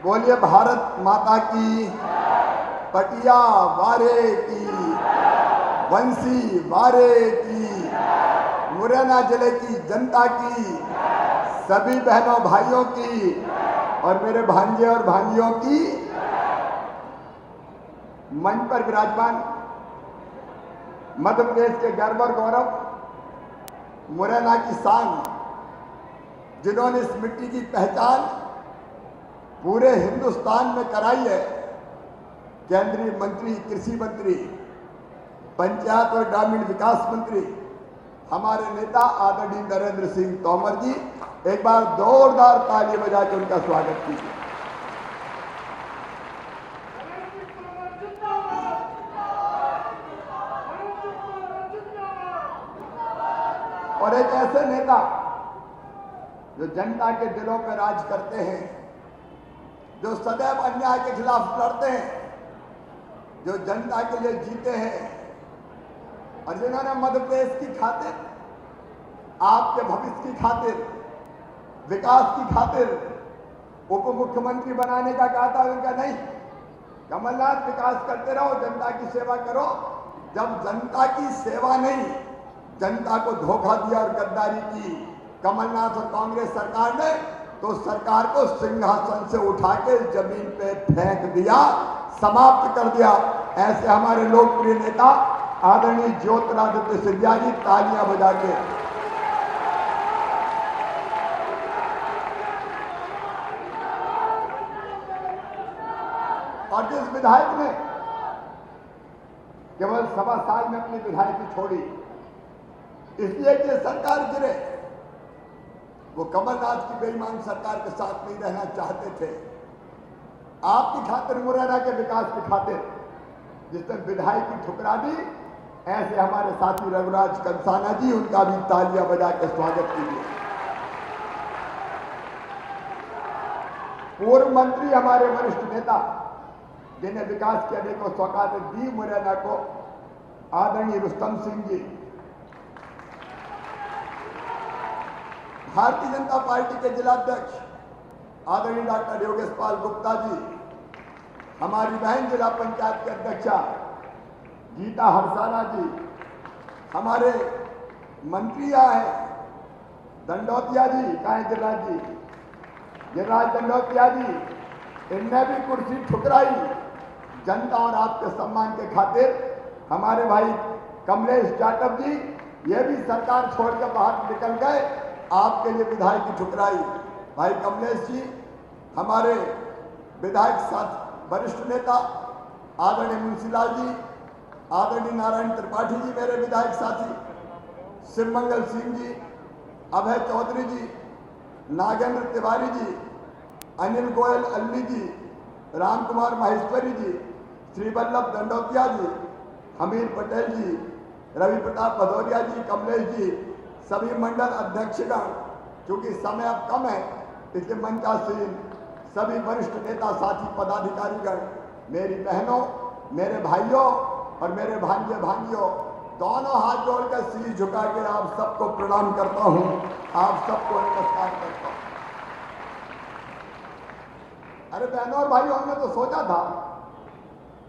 बोलिए भारत माता की, पटिया वारे की, बंसी वारे की, मुरैना जिले की जनता की, सभी बहनों भाइयों की और मेरे भांजे और भांजियों की। मंच पर विराजमान मध्य प्रदेश के गर्व और गौरव, मुरैना की शान, जिन्होंने इस मिट्टी की पहचान पूरे हिंदुस्तान में कराई है, केंद्रीय मंत्री, कृषि मंत्री, पंचायत और ग्रामीण विकास मंत्री, हमारे नेता आदरणीय नरेंद्र सिंह तोमर जी। एक बार जोरदार ताली बजा के उनका स्वागत कीजिए। और एक ऐसे नेता जो जनता के दिलों पर राज करते हैं, जो सदैव अन्याय के खिलाफ लड़ते हैं, जो जनता के लिए जीते हैं और जिन्होंने मध्य प्रदेश की खातिर, आपके भविष्य की खातिर, विकास की खातिर उप मुख्यमंत्री बनाने का कहा था। उनका नहीं, कमलनाथ विकास करते रहो, जनता की सेवा करो। जब जनता की सेवा नहीं, जनता को धोखा दिया और गद्दारी की कमलनाथ और कांग्रेस सरकार ने, तो सरकार को सिंहासन से उठा के जमीन पे फेंक दिया, समाप्त कर दिया। ऐसे हमारे लोकप्रिय नेता आदरणीय ज्योतिरादित्य सिंधिया जी, तालियां बजा के। और जिस विधायक ने केवल 1.25 साल में अपनी विधायकी छोड़ी इसलिए कि सरकार गिरे, वो कमलनाथ की बेईमान सरकार के साथ नहीं रहना चाहते थे। आपकी खातिर, मुरैना के विकास की खातिर जिसने विधायकी ठुकरा दी, ऐसे हमारे साथी रघुराज कंसाना जी, उनका भी तालियां बजा के स्वागत कीजिए। पूर्व मंत्री, हमारे वरिष्ठ नेता, जिन्हें विकास की अनेकों सौगातें दी मुरैना को, आदरणीय रुस्तम सिंह जी। भारतीय जनता पार्टी के जिलाध्यक्ष आदरणीय डॉक्टर योगेश पाल गुप्ता जी, हमारी बहन जिला पंचायत की अध्यक्षा गीता हरसाना जी, हमारे मंत्री आए दंडौतिया जी, कहाँ गिरिराज जी, गिरिराज दंडौतिया जी, इनने भी कुर्सी ठुकराई जनता और आपके सम्मान के खातिर। हमारे भाई कमलेश जाटव जी, ये भी सरकार छोड़कर बाहर निकल गए, आपके लिए विधायकी ठुकराई। भाई कमलेश जी, हमारे विधायक साथ वरिष्ठ नेता आदरणीय मुंशीलाल जी, आदरणीय नारायण त्रिपाठी जी, मेरे विधायक साथी, शिवमंगल सिंह जी, अभय चौधरी जी, नागेंद्र तिवारी जी, अनिल गोयल अल्ली जी, राम कुमार माहेश्वरी जी, श्री वल्लभ दंडौतिया जी, हमीर पटेल जी, रवि प्रताप भदौरिया जी, कमलेश जी, सभी मंडल अध्यक्षगण। क्योंकि समय अब कम है इसलिए मंचासीन सभी वरिष्ठ नेता, साथी, पदाधिकारीगण, मेरी बहनों, मेरे भाइयों और मेरे भांजे भांजियों, दोनों हाथ जोड़कर शीश झुका के आप सबको प्रणाम करता हूं, आप सबको नमस्कार करता हूं। अरे बहनों और भाइयों, हमने तो सोचा था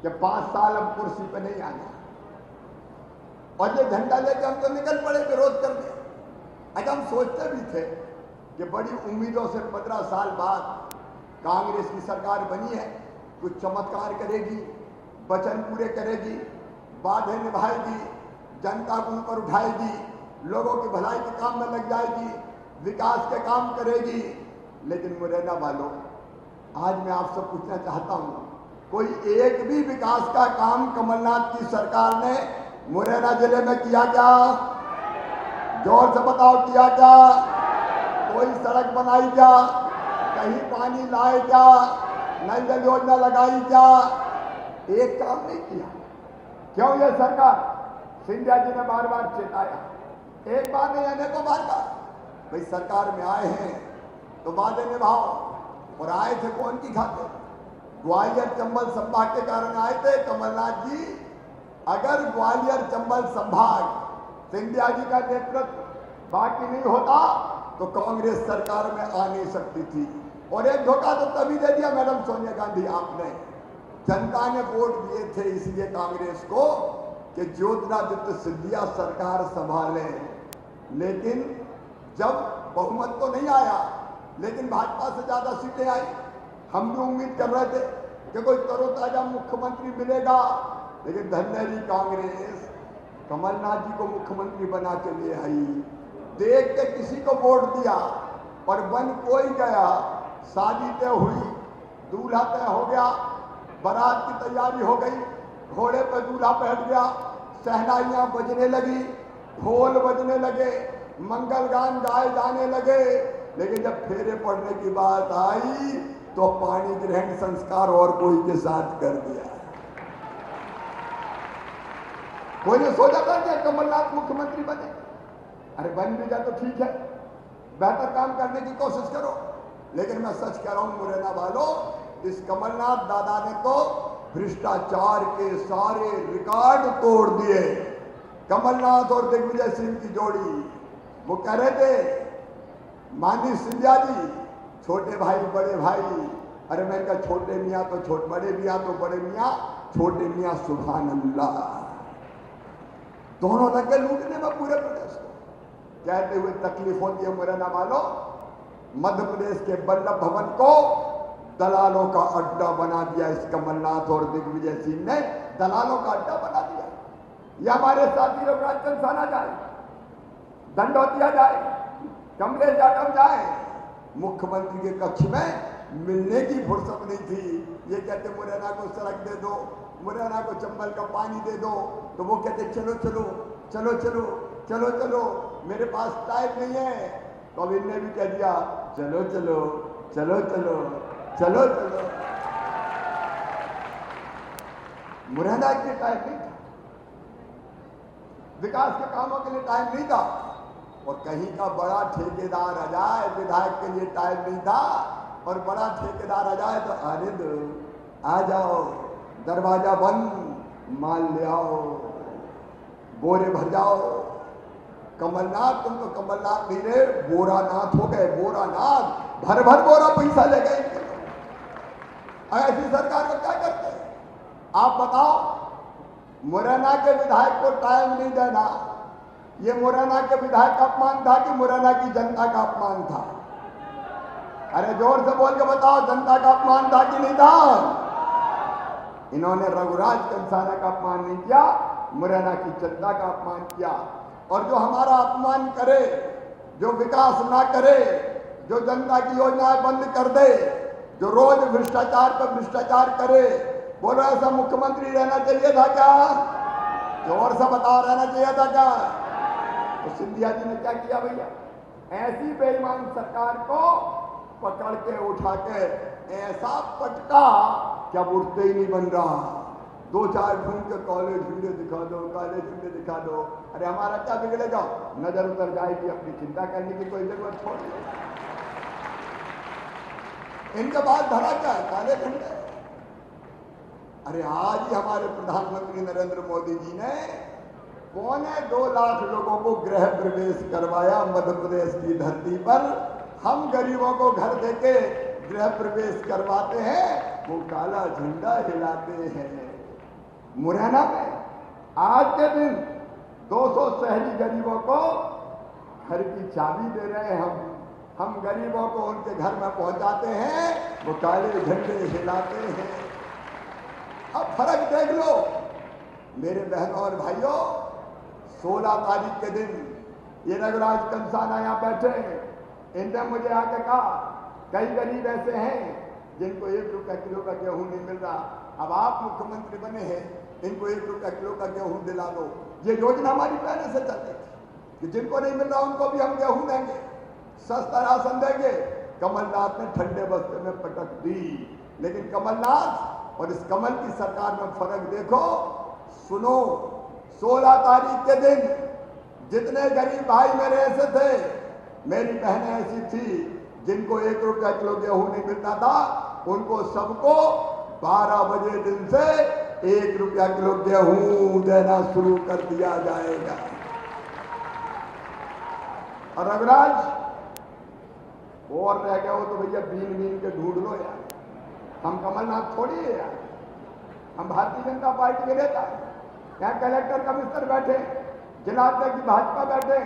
कि 5 साल अब कुर्सी पे नहीं आना और ये झंडा लेके हम तो निकल पड़े विरोध करने। अच्छा, हम सोचते भी थे कि बड़ी उम्मीदों से 15 साल बाद कांग्रेस की सरकार बनी है, कुछ चमत्कार करेगी, वचन पूरे करेगी, वादे निभाएगी, जनता को ऊपर उठाएगी, लोगों की भलाई के काम में लग जाएगी, विकास के काम करेगी। लेकिन मुरैना वालों, आज मैं आपसे पूछना चाहता हूं, कोई एक भी विकास का काम कमलनाथ की सरकार ने मुरैना जिले में किया क्या? जोर से बताओ, किया क्या? कोई सड़क बनाई क्या? कहीं पानी लाए क्या? नई जल योजना लगाई क्या? एक काम नहीं किया। क्यों? ये सरकार, सिंधिया जी ने बार बार चेताया, एक बार नहीं अनेकों बार कहा, भाई सरकार में आए हैं तो वादे निभाओ। और आए थे कौन की खातिर? ग्वालियर चंबल संभाग के कारण आए थे कमलनाथ जी। अगर ग्वालियर चंबल संभाग सिंधिया जी का नेतृत्व बाकी नहीं होता तो कांग्रेस सरकार में आ नहीं सकती थी। और एक धोखा तो तभी दे दिया मैडम सोनिया गांधी आपने। जनता ने वोट दिए थे इसलिए कांग्रेस को कि ज्योतिरादित्य सिंधिया सरकार संभाले, लेकिन जब बहुमत तो नहीं आया लेकिन भाजपा से ज्यादा सीटें आई। हम भी उम्मीद कर रहे थे कि कोई तरोताजा मुख्यमंत्री मिलेगा, लेकिन धन्यरी कांग्रेस कमलनाथ जी को मुख्यमंत्री बना के ले आई। देख के किसी को वोट दिया और बन कोई गया। शादी तय हुई, दूल्हा तय हो गया, बारात की तैयारी हो गई, घोड़े पर दूल्हा बैठ गया, शहनाइयां बजने लगी, ढोल बजने लगे, मंगल गान गाए जाने लगे, लेकिन जब फेरे पड़ने की बात आई तो पानी ग्रहण संस्कार और कोई के साथ कर दिया। कोई ने सोचा था कि कमलनाथ मुख्यमंत्री बने? अरे बन भी जाए तो ठीक है, बेहतर काम करने की कोशिश करो, लेकिन मैं सच कह रहा हूं मुरैना वालों, इस कमलनाथ दादा ने तो भ्रष्टाचार के सारे रिकॉर्ड तोड़ दिए। कमलनाथ और दिग्विजय सिंह की जोड़ी, वो कह रहे थे माननीय सिंधिया जी छोटे भाई बड़े भाई, अरे मैं कहा छोटे मियाँ तो छोटे, बड़े मियाँ तो बड़े मियाँ, छोटे मियाँ सुभान अल्लाह। दोनों लगे लूटने में पूरे प्रदेश को। कहते हुए तकलीफ होती है मुरैना वालों, मध्य प्रदेश के वल्लभ भवन को दलालों का अड्डा बना दिया। इस कमलनाथ और दिग्विजय सिंह ने दलालों का अड्डा बना दिया। यह हमारे साथी रघुराज कंसाना जाए, दंडौतिया जाए, कमलेश यादव जाए, मुख्यमंत्री के कक्ष में मिलने की फुर्सत नहीं थी। ये कहते मुरैना को सड़क दे दो, मुरैना को चंबल का पानी दे दो, तो वो कहते चलो चलो चलो चलो चलो चलो, मेरे पास टाइम नहीं है। तो अब इनने भी कह दिया चलो चलो चलो चलो चलो चलो। मुरैना के टाइम नहीं था, विकास के कामों के लिए टाइम नहीं था, और कहीं का बड़ा ठेकेदार आ जाए विधायक के लिए टाइम नहीं था, और बड़ा ठेकेदार आ जाए तो आने दो, आ जाओ, दरवाजा बंद, माल ले आओ, बोरे भर जाओ। कमलनाथ, तुम तो कमलनाथ नहीं रहे, बोरानाथ हो गए, बोरानाथ, भर भर बोरा पैसा ले गए। ऐसी सरकार को क्या करते हैं आप बताओ? मुरैना के विधायक को टाइम नहीं देना, ये मुरैना के विधायक का अपमान था कि मुरैना की जनता का अपमान था? अरे जोर से बोल के बताओ, जनता का अपमान था कि नहीं था? इन्होंने रघुराज कंसाना का अपमान नहीं किया, मुरैना की जनता का अपमान किया। और जो हमारा अपमान करे, जो विकास ना करे, जो जनता की योजनाएं बंद कर दे, जो रोज भ्रष्टाचार पर भ्रष्टाचार करे, बोलो ऐसा मुख्यमंत्री रहना चाहिए था क्या? जोर से बताओ, रहना चाहिए था क्या? तो सिंधिया जी ने क्या किया भैया? ऐसी बेईमान सरकार को पकड़ के उठा के ऐसा पटका क्या उठते ही नहीं बन रहा। दो चार ढूंढ के कॉलेज झंडे दिखा दो, काले झंडे दिखा दो, अरे हमारा क्या बिगड़ेगा? नजर उतर जाएगी, अपनी चिंता करने की कोई जरूरत छोड़ दो। इनके बाद धरा क्या है? काले झंडे। अरे आज ही हमारे प्रधानमंत्री नरेंद्र मोदी जी ने 2.25 लाख लोगों को गृह प्रवेश करवाया मध्य प्रदेश की धरती पर। हम गरीबों को घर देके गृह प्रवेश करवाते हैं, वो काला झंडा हिलाते हैं। मुरैना में आज के दिन 200 शहरी गरीबों को घर की चाबी दे रहे हैं। हम गरीबों को उनके घर में पहुंचाते हैं, वो काले झंडे हिलाते हैं। अब फर्क देख लो मेरे बहनों और भाइयों। 16 तारीख के दिन ये रघुराज कंसाना यहाँ बैठे, इनने मुझे आके कहा कई गरीब ऐसे हैं जिनको 1 रुपया किलो का गेहूं नहीं मिल रहा, अब आप मुख्यमंत्री बने हैं, इनको 1 रुपया किलो का गेहूं दिला दो। ये योजना हमारी पहले से चल रही थी कि जिनको नहीं मिल रहा उनको भी हम गेहूं देंगे, सस्ता राशन देंगे। कमलनाथ ने ठंडे बस्ते में पटक दी। लेकिन कमलनाथ और इस कमल की सरकार में फर्क देखो। सुनो, 16 तारीख के दिन जितने गरीब भाई मेरे ऐसे थे, मेरी बहनें ऐसी थी जिनको 1 रुपया किलो गेहूं नहीं मिलता था, उनको सबको 12 बजे दिन से 1 रुपया किलो गेहूं देना शुरू कर दिया जाएगा। और रघुराज और रह गए हो तो भैया बीन बीन के ढूंढ लो यार। हम कमलनाथ थोड़ी है यार, हम भारतीय जनता पार्टी के नेता हैं। यहाँ कलेक्टर कमिश्नर बैठे, जिलाध्यक्ष भाजपा बैठे।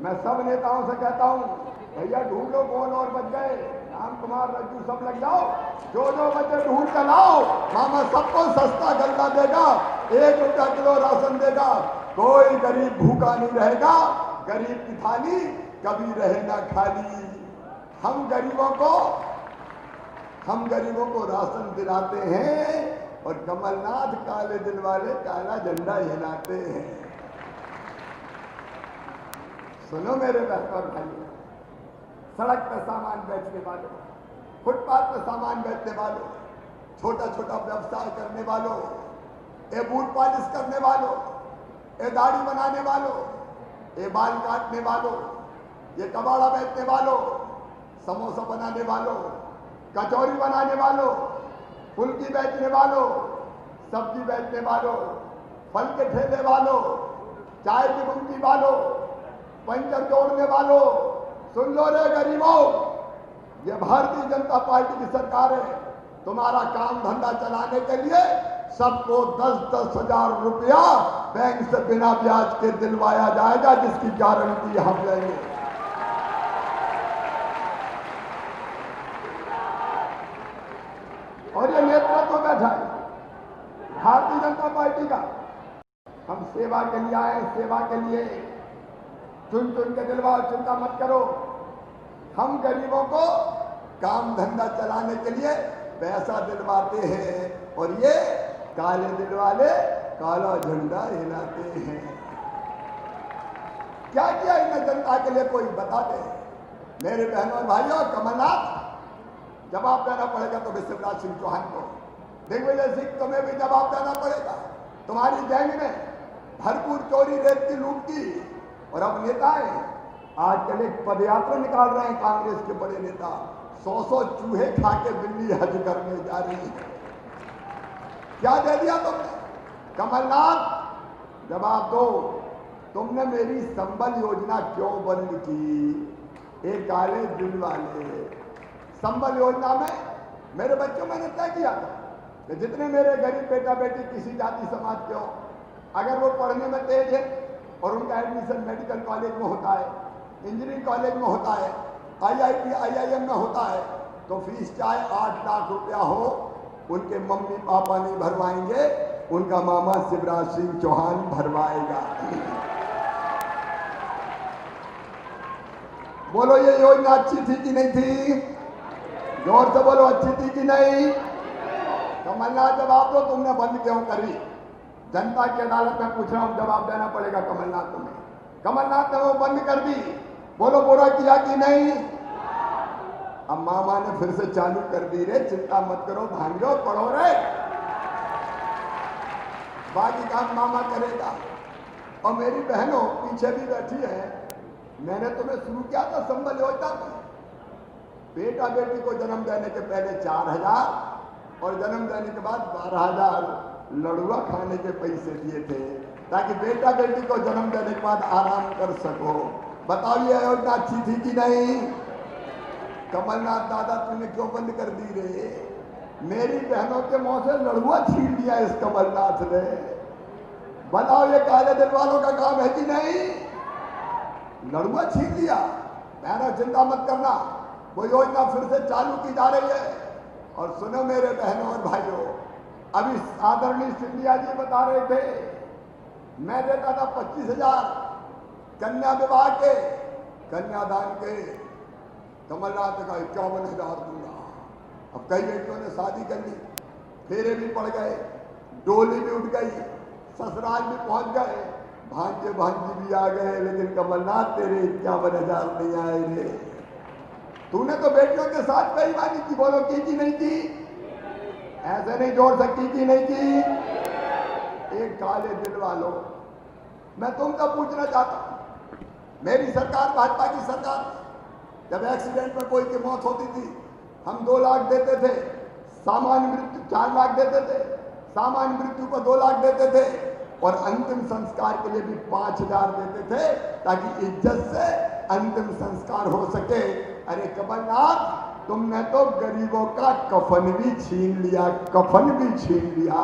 मैं सब नेताओं से कहता हूँ भैया ढूंढ लो कौन और बच गए, राम कुमार रज्जू सब लग जाओ, जो बच्चे ढूंढ कर लाओ। मामा सबको सस्ता गल्ला देगा, 1 रुपया किलो राशन देगा, कोई गरीब भूखा नहीं रहेगा। गरीब की थाली कभी रहे ना खाली। हम गरीबों को राशन दिलाते हैं और कमलनाथ काले दिल वाले काला झंडा हिलाते हैं। सुनो मेरे बहन और भाइयों, सड़क पर सामान बेचने वालों, फुटपाथ पर सामान बेचने वालों, छोटा छोटा व्यवसाय करने वालों, ये बूट पॉलिश करने वालों, ये दाढ़ी बनाने वालों, ये बाल काटने वालों, ये कबाड़ा बेचने वालों, समोसा बनाने वालों, कचौरी बनाने वालों, फुल्की बेचने वालों, सब्जी बेचने वालों, फल के ठेले वालों, चाय की गुमटी वालों, पंचर जोड़ने वालों, सुन लो रे गरीबों, ये भारतीय जनता पार्टी की सरकार है। तुम्हारा काम धंधा चलाने के लिए सबको 10-10 हजार रुपया बैंक से बिना ब्याज के दिलवाया जाएगा, जिसकी गारंटी हम लेंगे। और ये नेतृत्व बैठा है भारतीय जनता पार्टी का। हम सेवा के लिए आए, सेवा के लिए चुन चुन के दिलवाओ, चिंता मत करो। हम गरीबों को काम धंधा चलाने के लिए पैसा दिलवाते हैं और ये काले दिल वाले काला झंडा हिलाते हैं। क्या किया इन्हें जनता के लिए कोई बता दे। मेरे बहनों और भाइयों, कमलनाथ जवाब देना पड़ेगा तो शिवराज सिंह चौहान को, दिग्विजय सिंह तुम्हें भी जवाब देना पड़ेगा। तुम्हारी गैंग ने भरपूर चोरी रेत की लूट की और अब नेताएं आजकल एक पदयात्रा निकाल रहे हैं। कांग्रेस के बड़े नेता 100 चूहे खा के बिल्ली हज करने जा रही है। क्या दे दिया तुमने? कमलनाथ जवाब दो, तुमने मेरी संबल योजना क्यों बंद की? एक काले दिल वाले, संबल योजना में मेरे बच्चों मैंने तय किया था कि जितने मेरे गरीब बेटा बेटी किसी जाति समाज के हो, अगर वो पढ़ने में तेज है और उनका एडमिशन मेडिकल कॉलेज में होता है, इंजीनियरिंग कॉलेज में होता है, IIT IIM में होता है, तो फीस चाहे 8 लाख रुपया हो, उनके मम्मी पापा नहीं भरवाएंगे, उनका मामा शिवराज सिंह चौहान भरवाएगा। बोलो ये योजना अच्छी थी कि नहीं थी? जोर से बोलो, अच्छी थी कि नहीं? कमलनाथ जवाब दो, तुमने बंद क्यों करी? जनता की अदालत में पूछ रहा हूं, जवाब देना पड़ेगा कमलनाथ तुम्हें। कमलनाथ ने वो बंद कर दी, बोलो बुरा किया कि नहीं? अब मामा ने फिर से चालू कर दी रे, चिंता मत करो भांजो, पढ़ो रे, बाकी काम मामा करेगा। और मेरी बहनों पीछे भी बैठी है, मैंने तुम्हें शुरू किया था संबल योजना में। बेटा बेटी को जन्म देने के पहले 4000 और जन्म देने के बाद 12000 लड़ुआ खाने के पैसे दिए थे, ताकि बेटा बेटी को जन्म देने के बाद आराम कर सको। बताओ ये योजना अच्छी थी कि नहीं? कमलनाथ दादा तुमने क्यों बंद कर दी रे? मेरी बहनों के मुंह से लड़ुआ छीन लिया इस कमलनाथ ने। बताओ ये काले दिल वालों का काम है कि नहीं? लड़ुआ छीन लिया। बहनों चिंता मत करना, वो योजना फिर से चालू की जा रही है। और सुनो मेरे बहनों और भाइयों, अभी आदरणीय सिंधिया जी बता रहे थे, मैं देता था 25,000 कन्या विवाह के, कन्यादान के। कमलनाथ का 51,000 दूंगा। अब कई बेटियों ने शादी कर ली, फेरे भी पड़ गए, डोली भी उठ गई, ससुराल भी पहुंच गए, भांजे भांजी भी आ गए, लेकिन कमलनाथ तेरे 51,000 नहीं आए रे। तूने तो बेटियों के साथ बेईमानी की, बोलो की नहीं की? ऐसे नहीं जोड़ सकती कि नहीं की? एक काले दिल वालों, मैं तुमसे पूछना चाहता हूं, मेरी सरकार भाजपा की सरकार, जब एक्सीडेंट में कोई की मौत होती थी हम 2 लाख देते थे, सामान्य मृत्यु 4 लाख देते थे, सामान्य मृत्यु को 2 लाख देते थे और अंतिम संस्कार के लिए भी 5,000 देते थे, ताकि इज्जत से अंतिम संस्कार हो सके। अरे कमलनाथ तुमने तो गरीबों का कफन भी छीन लिया, कफन भी छीन लिया।